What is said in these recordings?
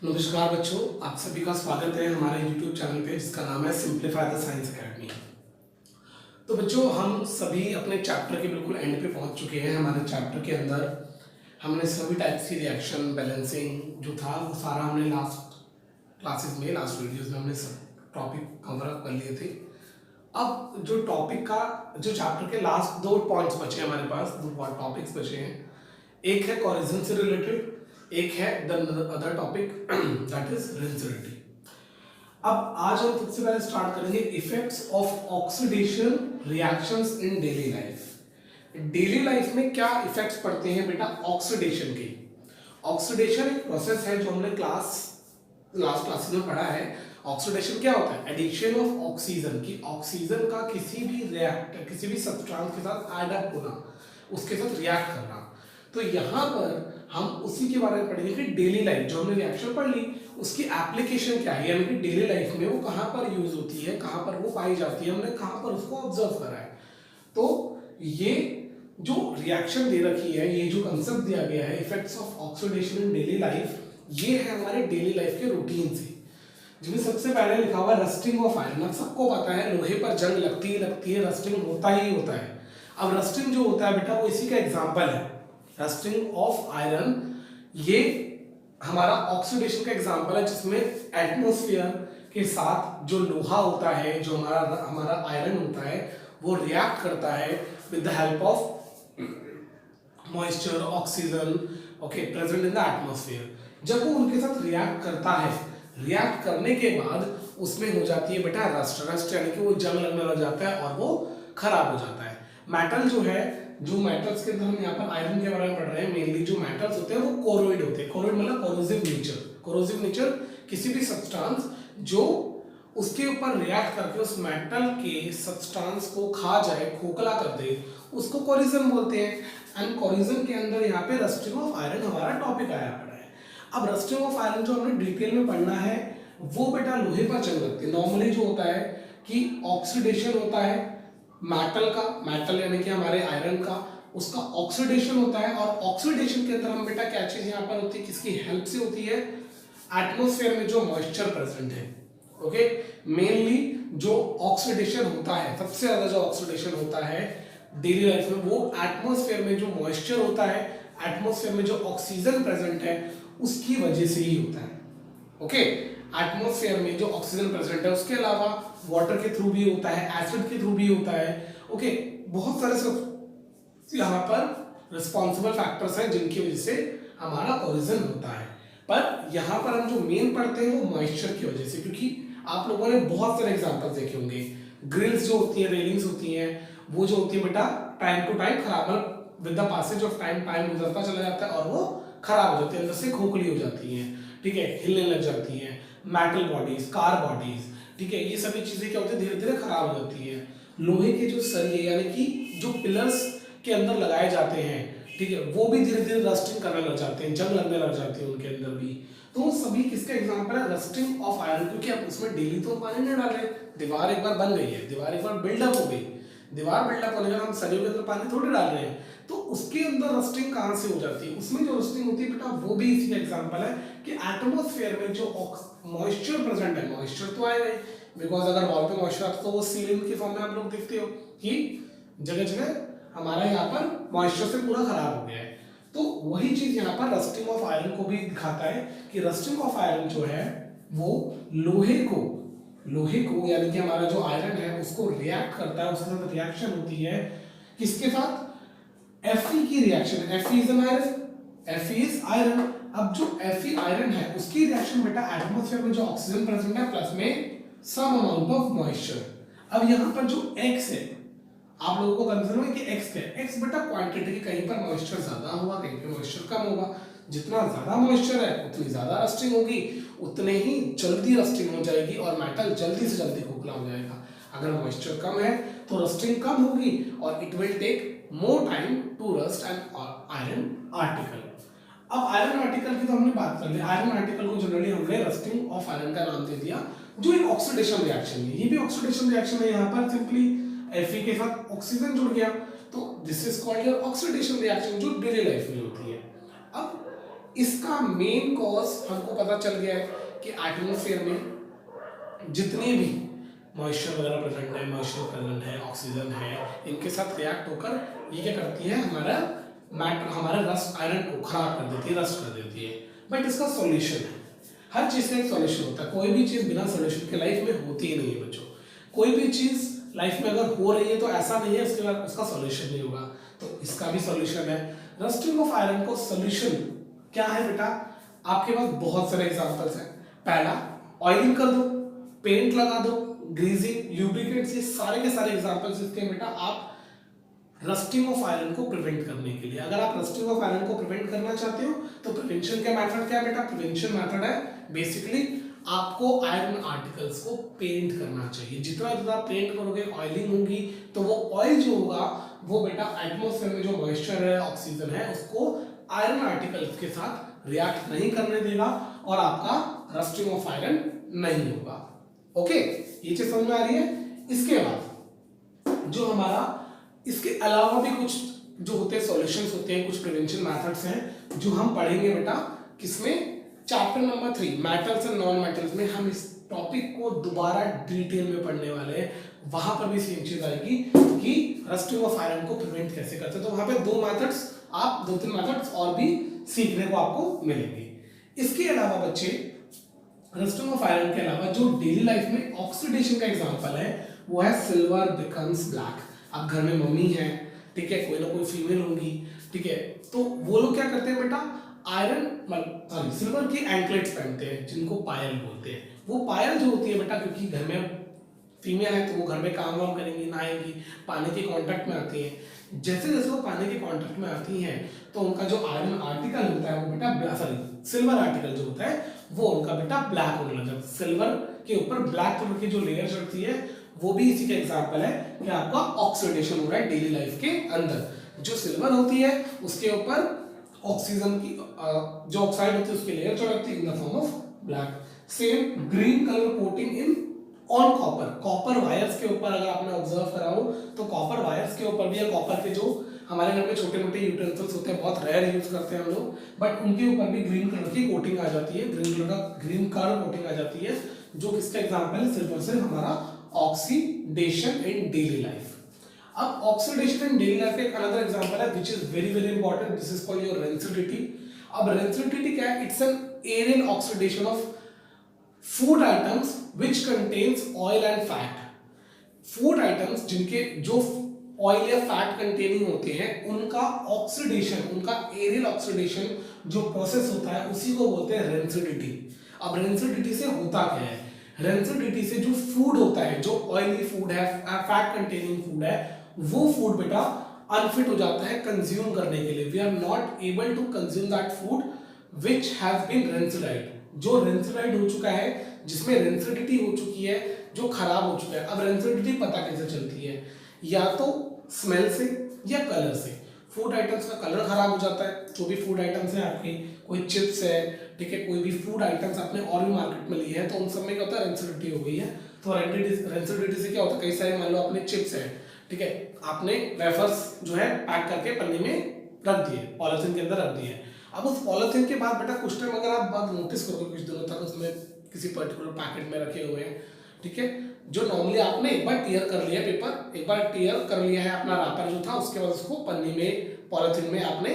नमस्कार बच्चों, आप सभी का स्वागत है हमारे YouTube चैनल पे जिसका नाम है सिंप्लीफाई द साइंस एकेडमी। तो बच्चों, हम सभी अपने चैप्टर के बिल्कुल एंड पे पहुंच चुके हैं। हमारे चैप्टर के अंदर हमने सभी टाइप्स की रिएक्शन बैलेंसिंग जो था वो सारा हमने लास्ट क्लासेस में, लास्ट वीडियोस में हमने सब टॉपिक कवर अप कर लिए थे। अब जो टॉपिक का जो चैप्टर के लास्ट दो पॉइंट्स बचे हैं, हमारे पास दो टॉपिक्स बचे हैं। एक है कोरिजन से रिलेटेड, एक है the other topic that is rancidity. अब आज हम सबसे पहले स्टार्ट करेंगे effects of oxidation reactions in daily life. Daily life में क्या इफेक्ट्स पड़ते हैं बेटा ऑक्सीडेशन के। ऑक्सीडेशन एक प्रोसेस है जो हमने लास्ट क्लास में पढ़ा है। ऑक्सीडेशन क्या होता है? एडिशन ऑफ ऑक्सीजन, की ऑक्सीजन का किसी भी रिएक्टर, किसी भी सब्सटेंस के साथ ऐड अप होना, उसके साथ रिएक्ट करना। तो यहाँ पर हम उसी के बारे में पढ़ेंगे कि डेली लाइफ जो हमने रिएक्शन पढ़ ली उसकी एप्लीकेशन क्या है, यानी कि डेली लाइफ में वो कहाँ पर यूज होती है, कहाँ पर वो पाई जाती है, हमने कहाँ पर उसको ऑब्जर्व करा है। तो ये जो रिएक्शन दे रखी है, ये जो कंसेप्ट दिया गया है effects of oxidation in daily life, ये है हमारे डेली लाइफ के रूटीन से। जिसमें सबसे पहले लिखा हुआ रस्टिंग ऑफ आयरन। अब सबको पता है लोहे पर जंग लगती है, रस्टिंग होता ही होता है। अब रस्टिंग जो होता है बेटा वो इसी का एग्जाम्पल है। रस्टिंग ऑफ आयरन ये हमारा ऑक्सीडेशन का एग्जांपल है, जिसमें एटमॉस्फेयर के साथ जो लोहा होता है, जो हमारा आयरन होता है, वो रिएक्ट करता है with the help of moisture, oxygen, okay, present in the atmosphere. जब वो उनके साथ रिएक्ट करता है, रिएक्ट करने के बाद उसमें हो जाती है बेटा रस्ट यानी कि वो जंग लगने लग जाता है और वो खराब हो जाता है। मेटल जो है, जो मेटल्स के अंदर हम यहाँ पर आयरन के बारे में पढ़ रहे हैं, मेनली जो मेटल्स होते हैं वो कोरोइड होते हैं। कोरोइड मतलब कोरोसिव नेचर। कोरोसिव नेचर किसी भी सब्सटेंस जो उसके ऊपर रिएक्ट करके उस मेटल के सब्सटेंस को खा जाए, खोखला कर दे, उसको कोरिजन बोलते हैं। एंड कोरिजन के अंदर यहाँ पे रस्टिंग ऑफ आयरन हमारा टॉपिक आया पड़ा है। अब रस्टिंग ऑफ आयरन जो हमने डिटेल में पढ़ना है वो बेटा लोहे पर जंग लगती है। नॉर्मली जो होता है कि ऑक्सीडेशन होता है मेटल का, मेटल यानी कि हमारे आयरन का, उसका ऑक्सीडेशन होता है। और ऑक्सीडेशन के अंदर हम बेटा क्या चीज यहाँ पर होती है, किसकी हेल्प से होती है? एटमॉस्फेयर में जो मॉइस्चर प्रेजेंट है, ओके। मेनली जो ऑक्सीडेशन होता है, सबसे ज्यादा जो ऑक्सीडेशन होता है डेली लाइफ में, वो एटमॉस्फेयर में जो मॉइस्चर होता है, एटमॉस्फेयर में जो ऑक्सीजन प्रेजेंट है उसकी वजह से ही होता है, ओके। एटमॉस्फेयर में जो ऑक्सीजन प्रेजेंट है, उसके अलावा वाटर के थ्रू भी होता है, एसिड के थ्रू भी होता है, ओके। बहुत सारे सब यहाँ पर रिस्पॉन्सिबल फैक्टर्स हैं जिनकी वजह से हमारा ओरिजिन होता है। पर यहाँ पर हम जो मेन पढ़ते हैं वो मॉइस्चर की वजह से, क्योंकि आप लोगों ने बहुत सारे एग्जांपल्स देखे होंगे। ग्रिल्स जो होती है, रेलिंग्स होती हैं, वो जो होती है बेटा टाइम टू टाइम खराब, with the passage of time, time गुजरता चला जाता है और वो खराब हो जाती है, अंदर से खोखली हो जाती हैं, ठीक है, हिलने लग जाती हैं। मेटल बॉडीज, कार बॉडीज, ठीक है, ये सभी चीजें क्या होती है, धीरे धीरे खराब हो जाती है। लोहे के जो सरिये यानी कि जो पिलर्स के अंदर लगाए जाते हैं, ठीक है, वो भी धीरे धीरे रस्टिंग करने लग जाते हैं, जंग लगने लग जाती है उनके अंदर भी। तो सभी किसका एग्जांपल है? Rusting of iron. क्योंकि अब उसमें डेली तो पानी नहीं डाल रहे, दीवार एक बार बन गई है, दीवार एक बार बिल्डअप हो गई, दीवार बिल्डअप होने के बाद हम सरियों के अंदर पानी थोड़ी डाल रहे हैं, तो उसके अंदर रस्टिंग कहाँ से हो जाती है? उसमें जो रस्टिंग होती है बेटा वो भी इसी का एग्जांपल है कि एटमॉस्फेयर में जो मॉइस्चर प्रेजेंट है, मॉइस्चर तो आएगा ही, बिकॉज अगर वॉल पे मॉइस्चर आता तो वो सीलिंग के फॉर्म में आप लोग देखते हो कि जगह जगह हमारा यहाँ पर मॉइस्चर से पूरा खराब हो गया है। तो वही चीज यहाँ पर रस्टिंग ऑफ आयरन को भी दिखाता है कि रस्टिंग ऑफ आयरन जो है वो लोहे को यानी कि हमारा जो आयरन है उसको रिएक्ट करता है, उसके साथ रिएक्शन होती है, किसके साथ? Fe की reaction. Fe is an iron, Fe is iron. अब जो Fe आयरन है उसकी रिएक्शन बेटा एटमॉस्फेयर में जो ऑक्सीजन प्रेजेंट है प्लस में सम अमाउंट ऑफ मॉइस्चर। अब यहाँ पर जो X है, आप लोगों को कंफ्यूजन है कि X क्या है? X बेटा क्वांटिटी, कहीं पर मॉइस्चर ज्यादा होगा, कहीं पर मॉइस्चर कम होगा। जितना ज्यादा मॉइस्चर है उतनी ज्यादा रस्टिंग होगी, उतने ही जल्दी रस्टिंग हो जाएगी और मेटल जल्दी से जल्दी खोखला हो जाएगा। अगर मॉइस्चर कम है तो रस्टिंग कम होगी और it will take more time to rust an iron article. अब आयरन आर्टिकल की तो हमने बात कर ली। आयरन आर्टिकल को जनरली हमने रस्टिंग ऑफ आयरन का नाम दे दिया, जो एक ऑक्सीडेशन रिएक्शन है। ये भी ऑक्सीडेशन रिएक्शन है, यहाँ पर सिंपली Fe के साथ ऑक्सीजन जुड़ गया, तो this is called your oxidation reaction, जो डेली लाइफ में होती है। अब इसका मेन कॉज हमको पता चल गया है कि एटमॉस्फेयर में जितने भी मॉइस्चर वगैरह प्रेजेंट है, मॉइस्चर प्रेजेंट है, ऑक्सीजन है, इनके साथ रिएक्ट होकर ये क्या करती है, हमारा रस्ट आयरन को खराब कर देती है, रस्ट कर देती है। बट इसका सॉल्यूशन है, हर चीज का एक सॉल्यूशन होता है, कोई भी चीज बिना सॉल्यूशन के लाइफ में होती ही नहीं है बच्चों। कोई भी चीज लाइफ में अगर हो रही है तो ऐसा नहीं है उसके बाद उसका सॉल्यूशन नहीं होगा, तो इसका भी सॉल्यूशन है। रस्टिंग ऑफ आयरन को सॉल्यूशन क्या है बेटा, आपके पास बहुत सारे एग्जांपल्स हैं। पहला, ऑयलिंग कर दो, पेंट लगा दो, ग्रीजिंग, ल्यूब्रिकेंट्स, ये सारे के सारे एग्जांपल्स इसके बेटा आप रस्टिंग ऑफ आयरन को प्रिवेंट करने के लिए। अगर आप रस्टिंग ऑफ आयरन को प्रिवेंट करना चाहते हो तो प्रिवेंशन का मेथड क्या है बेटा, प्रिवेंशन मेथड है बेसिकली आपको आयरन आर्टिकल्स को पेंट करना चाहिए। जितना ज्यादा पेंट करोगे, ऑयलिंग होगी, तो वो ऑयल जो होगा वो बेटा एटमॉस्फेयर में जो मॉइस्चर है, ऑक्सीजन है, उसको आयरन आर्टिकल्स के साथ रिएक्ट नहीं करने देगा और आपका रस्टिंग ऑफ आयरन नहीं होगा। ओके, ये चीज समझ में आ रही है। इसके बाद जो हमारा इसके अलावा भी कुछ जो होते हैं सॉल्यूशंस होते हैं, कुछ प्रिवेंशन मेथड्स हैं जो हम पढ़ेंगे बेटा किसमें, chapter number 3 metals and non metals में। हम इस टॉपिक को दोबारा डिटेल में पढ़ने वाले हैं, वहां पर भी सेम चीज आएगी कि रस्टिंग ऑफ आयरन को प्रिवेंट कैसे करते हैं। तो वहां पे दो मेथड्स, आप 2-3 मेथड्स और भी सीखने को आपको मिलेंगे। इसके अलावा बच्चे, रस्टिंग ऑफ आयरन के अलावा जो डेली लाइफ में ऑक्सीडेशन का एग्जांपल है वो है सिल्वर बिकम्स ब्लैक। अब घर में मम्मी है, ठीक है, कोई ना कोई फीमेल होंगी, ठीक है, तो वो लोग क्या करते हैं बेटा, आयरन सॉरी सिल्वर की एंकलेट्स पहनते हैं जिनको पायल बोलते हैं। वो पायल जो होती है बेटा, क्योंकि घर में फीमेल है तो वो घर में काम वाम करेंगी, नहाएंगी, पानी के कांटेक्ट में आती है। जैसे जैसे वो पानी के कांटेक्ट में आती हैं तो उनका जो आयरन आर्टिकल होता है वो बेटा, सॉरी सिल्वर आर्टिकल जो होता है वो उनका बेटा ब्लैक होने लगता है। सिल्वर के ऊपर ब्लैक कलर की जो लेयर चढ़ती है वो भी इसी का एग्जांपल है कि आपका ऑक्सीडेशन हो रहा है डेली लाइफ के अंदर। जो सिल्वर होती है उसके ऊपर ऑक्सीजन की जो ऑक्साइड होती है उसकी लेयर चढ़ती है in the form of black. Same green colour coating in on copper, copper wires के ऊपर अगर आपने ऑब्जर्व करा हो तो कॉपर वायर्स के ऊपर भी, या कॉपर के जो हमारे घर में छोटे मोटे यूटेंसिल्स होते हैं, बहुत रेयर यूज करते हैं हम लोग, बट उनके ऊपर भी ग्रीन कलर की कोटिंग आ जाती है, ग्रीन कलर कोटिंग आ जाती है, जो किसका एग्जांपल है, सिर्फ और सिर्फ हमारा ऑक्सीडेशन इन डेली लाइफ। अब ऑक्सीडेशन इन डेली लाइफ एक अनदर एग्जांपल है which is very very important, this is called your rancidity. अब रेंसिडिटी क्या है, it's an aerial oxidation of food items which contains oil and fat. Food items जिनके जो oil या fat containing होते हैं उनका ऑक्सीडेशन, उनका एरियल ऑक्सीडेशन जो प्रोसेस होता है उसी को बोलते हैं रेंसिडिटी। अब रेंसिडिटी से होता क्या है, रेंसिडिटी से जो फूड होता है, जो ऑयली फूड है, फैट कंटेनिंग फूड है, वो फूड बेटा अनफिट हो जाता है कंज्यूम करने के लिए। We are not able to consume that food which has been rancidified, जो रेंसिडाइड हो चुका है, जिसमें रेंसिडिटी हो चुकी है, जो खराब हो चुका है। अब रेंसिडिटी पता कैसे चलती है, या तो स्मेल से या कलर से। फूड आइटम्स का कलर खराब हो जाता है, जो भी फूड आइटम्स हैं आपकी, कोई चिप्स है, ठीक है, कोई भी फूड आइटम्स आपने और भी मार्केट में लिए हैं तो उन सब में क्या होता है, रेंसिडिटी हो गई है। तो रेंसिडिटी से क्या होता है, कई सारे मान लो अपने चिप्स है, ठीक है, आपने वेफर्स जो है पैक करके पन्नी में रख दिए, पॉलिथीन के अंदर रख दिए। अब उस पॉलिथीन के बाद बेटा कुछ टाइम अगर आप बात नोटिस करोगे, कुछ दिनों तक उसमें किसी पर्टिकुलर पैकेट में रखे हुए हैं, ठीक है, जो नॉर्मली आपने एक बार टीयर कर लिया पेपर, एक बार टीयर कर लिया है अपना रैपर जो था, उसके बाद उसको पन्नी में, पॉलिथीन में आपने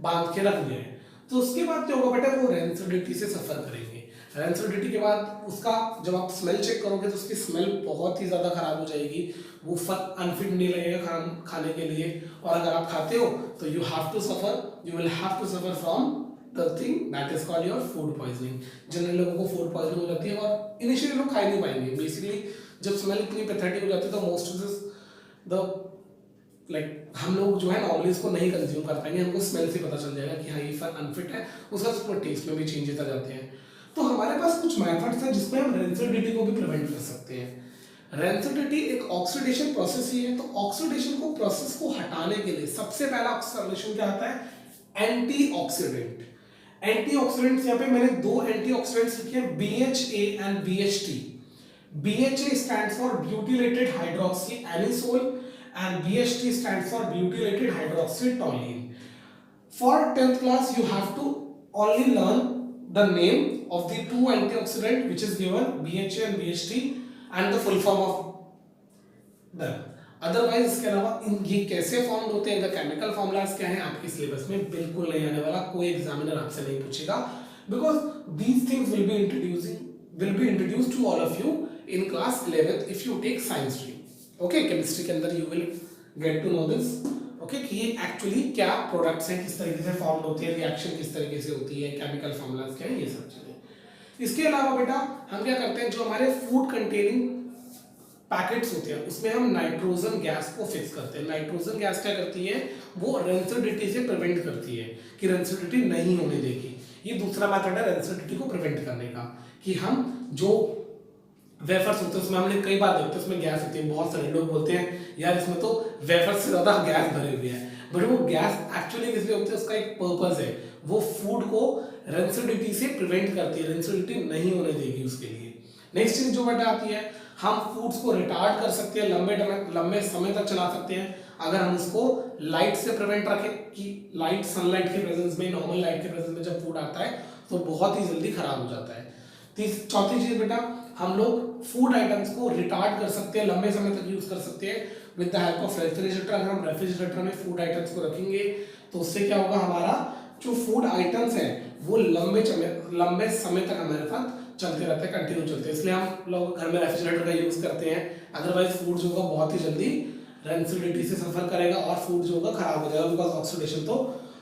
बांध के रख दिया है, तो उसके बाद क्या होगा बेटा, वो रेंसिडिटी से सफर करेंगे। रेंसिडिटी के बाद उसका जब आप स्मेल चेक करोगे तो उसकी स्मेल बहुत ही ज़्यादा खराब हो जाएगी, वो फल अनफिट नहीं लगेगा खाने के लिए, और अगर आप खाते हो तो you have to suffer, you will have to suffer from the thing that is called your food poisoning. Generally लोगों को फूड पॉइजनिंग हो जाती है और इनिशियली लोग खा ही नहीं पाएंगे। बेसिकली जब स्मेल इतनी पैथेटिक हो जाती है तो most of this the like हम लोग जो है नॉर्मली इसको नहीं कंज्यूम कर पाएंगे, हमको स्मेल से पता चल जाएगा कि हाँ ये फल अनफिट है, उसका उसमें टेस्ट में भी चेंजेस आ जाते हैं। तो हमारे पास कुछ मेथड्स हैं जिसमें हम रेंसिडिटी को भी प्रिवेंट कर सकते हैं। रेंसिडिटी एक ऑक्सीडेशन प्रोसेस ही है, तो ऑक्सीडेशन को प्रोसेस को हटाने के लिए सबसे पहला सॉल्यूशन क्या आता है, एंटीऑक्सीडेंट। एंटीऑक्सीडेंट्स यहाँ पे मैंने दो एंटीऑक्सीडेंट्स लिखे हैं, BHA and BHT। BHA stands for butylated hydroxyanisole and BHT stands for butylated hydroxytoluene. For 10th class you have to only learn the name of the two antioxidant which is given BHA and BHT and the full form of them. Otherwise इसके अलावा इन ये कैसे form होते हैं, इनका chemical formulas क्या है, आपके सिलेबस में बिल्कुल नहीं आने वाला, कोई एग्जामिनर आपसे नहीं पूछेगा, because these things will be introduced to all of you in class 11th if you take science stream. Okay, chemistry के अंदर you will get to know this. Okay, कि ये एक्चुअली क्या प्रोडक्ट्स हैं, किस तरीके से फॉर्म होते हैं, रिएक्शन किस तरीके से होती है, केमिकल फॉर्मूलाज क्या है, ये सब चीजें। इसके अलावा बेटा हम क्या करते हैं, जो हमारे फूड कंटेनिंग पैकेट्स होते हैं उसमें हम नाइट्रोजन गैस को फिक्स करते हैं। नाइट्रोजन गैस क्या करती है, वो रेंसिडिटी से प्रिवेंट करती है, कि रेंसिडिटी नहीं होने देगी। ये दूसरा मेथड है रेंसिडिटी को प्रिवेंट करने का, कि हम जो वेफर्स होते हैं उसमें हमने कई बार देखते हैं उसमें गैस होती है, बहुत सारे लोग बोलते हैं यार इसमें तो वेफर्स से ज्यादा गैस भरे हुए हैं, बट वो गैस एक्चुअली किस लिए होती है, उसका एक पर्पस है, वो फूड को रेंसिडिटी से प्रिवेंट करती है, रेंसिडिटी नहीं होने देगी उसके लिए। नेक्स्ट चीज जो बेटा आती है, हम फूड्स को रिटार्ड कर सकते हैं, लंबे समय तक चला सकते हैं अगर हम उसको लाइट से प्रिवेंट रखें, कि लाइट सनलाइट के प्रेजेंस में, नॉर्मल लाइट के प्रेजेंस में जब फूड आता है तो बहुत ही जल्दी खराब हो जाता है। चौथी चीज बेटा, हम लोग फूड आइटम्स को रिटार्ड कर सकते हैं, लंबे समय तक यूज कर सकते हैं with the help of refrigerator. अगर हम रेफ्रिजरेटर में फूड आइटम्स को रखेंगे तो उससे क्या होगा, हमारा जो फूड आइटम्स है वो लंबे समय तक हमारे साथ चलते रहते हैं, कंटिन्यू चलते हैं, इसलिए हम लोग घर में रेफ्रिजरेटर का यूज करते हैं। अदरवाइज फूड जो होगा बहुत ही जल्दी रेंसिडिटी से सफर करेगा और फूड जो होगा खराब हो जाएगा, बिकॉज ऑक्सीडेशन तो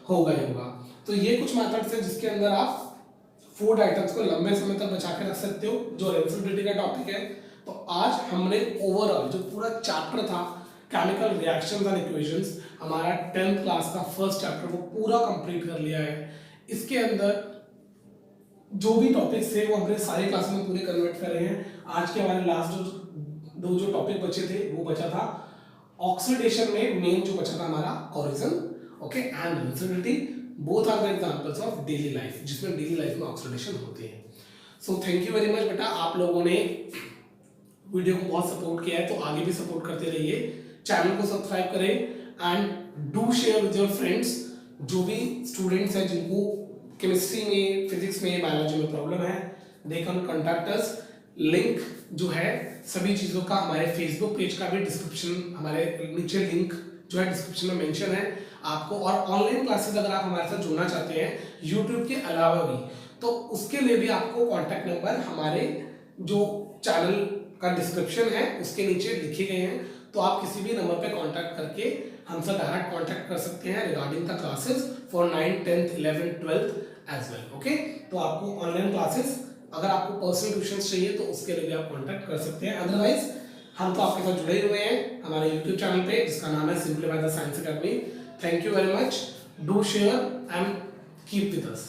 होगा ही होगा। तो ये कुछ मेथड्स हैं जिसके अंदर आप फूड आइटम्स को लंबे समय तक बचा के रख सकते हो, जो रेंसिडिटी का टॉपिक है। तो आज हमने ओवरऑल जो पूरा चैप्टर था केमिकल रिएक्शंस एंड इक्वेशंस, हमारा 10th क्लास का फर्स्ट चैप्टर वो पूरा कंप्लीट कर लिया है। इसके अंदर जो भी टॉपिक्स थे वो हमने सारे क्लास में पूरे कन्वर्ट कर रहे हैं। आज के हमारे लास्ट जो टॉपिक बचे थे वो बचा था ऑक्सीडेशन में, मेन जो बचा था हमारा corrosion, okay, and rancidity, both are the examples of daily life, जिसमें डेली लाइफ में ऑक्सीडेशन होती है। So thank you very much बेटा, आप लोगों ने वीडियो को बहुत सपोर्ट किया है, तो आगे भी सपोर्ट करते रहिए, चैनल को सब्सक्राइब करें and do share with your friends. जो भी स्टूडेंट्स हैं जिनको केमिस्ट्री में, फिजिक्स में, बायोलॉजी में प्रॉब्लम है, they can contact us. Link जो है सभी चीज़ों का हमारे फेसबुक पेज का भी डिस्क्रिप्शन, हमारे नीचे लिंक जो है डिस्क्रिप्शन में मेंशन है आपको। और ऑनलाइन क्लासेस अगर आप हमारे साथ जुड़ना चाहते हैं यूट्यूब के अलावा भी, तो उसके लिए भी आपको कॉन्टैक्ट नंबर हमारे जो चैनल का डिस्क्रिप्शन है उसके नीचे लिखे गए हैं, तो आप किसी भी नंबर पे कांटेक्ट करके हमसे डायरेक्ट कांटेक्ट कर सकते हैं regarding the classes for 9th 10th 11th 12th as well. Okay, तो आपको ऑनलाइन क्लासेस, अगर आपको पर्सनल ट्यूशंस चाहिए तो उसके लिए भी आप कांटेक्ट कर सकते हैं। अदरवाइज हम तो आपके साथ जुड़े हुए हैं हमारे यूट्यूब चैनल पे, जिसका नाम है simplify the science academy. Thank you very much, do share and keep with us.